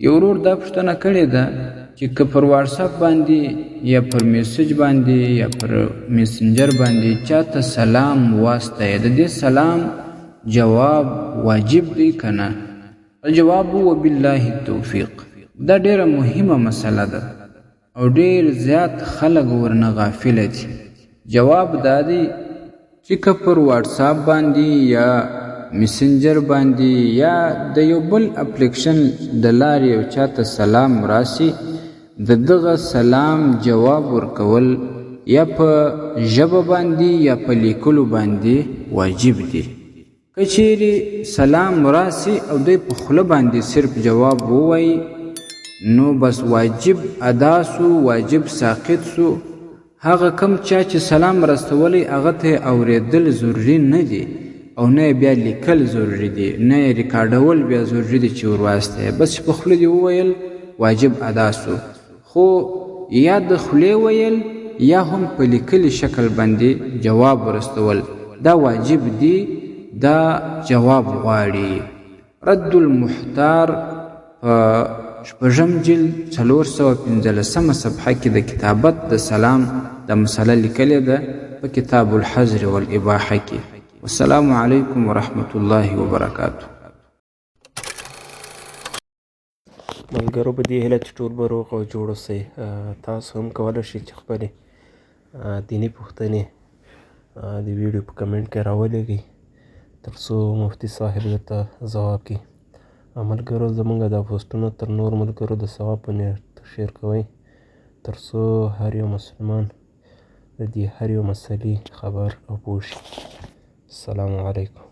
یو ورور دا پوښتنه کړې ده چې که پر واتساپ باندې یا پر میسج باندې یا پر میسنجر باندې چاته سلام واستوي، د دې سلام جواب واجب دی که نه؟ الجواب وبالله التوفیق. دا ډیره مهمه مسله ده او ډیر زیات خلک ورنه غافله دي. جواب دا دی چې که پر واتساپ باندې یا میسنجر باندې یا د یو بل اپلیکشن د لارې یو چاته سلام راسي، د دغه سلام جواب ورکول یا په ژبه باندې یا په لیکلو باندې واجب دی. که چیرې سلام راسي او دوی په خوله باندې صرف جواب ووایي نو بس واجب ادا سو، واجب ساقط سو. هغه کم چا چې سلام رسولی هغه ته اوریدل ضروري نه دی او نه بیا لیکل ضروري دی، نه ریکارډول بیا ضروري دی چې ورواستوي. بس په خوله دې وویل واجب ادا سو. خو یا د خولې ویل یا هم په لیکلي شکل باندې جواب ورستول دا واجب دی، دا جواب غواړي. رد المحتار په شپږم جلد 415 صفحه کې د کتابت د سلام د مسله لیکلې ده په کتاب الحظر والاباحه کې. والسلام علیکم ورحمت الله وبرکاته. ملګرو په دې هیله چې ټول به روغ او جوړ اوسئ. تاسو هم کولی شئ چې خپلې دیني پوښتنې د ویډیو په کمنټ کې راولېږئ تر څو مفتي صاحب درته ځواب کړي. ملګرو زموږ دا پوسټونه تر نور ملګرو د ثواب په نیت شیر کوئ تر څو هر یو مسلمان د دې هر یو مسلې خبر او پوه شي. السلام علیکم.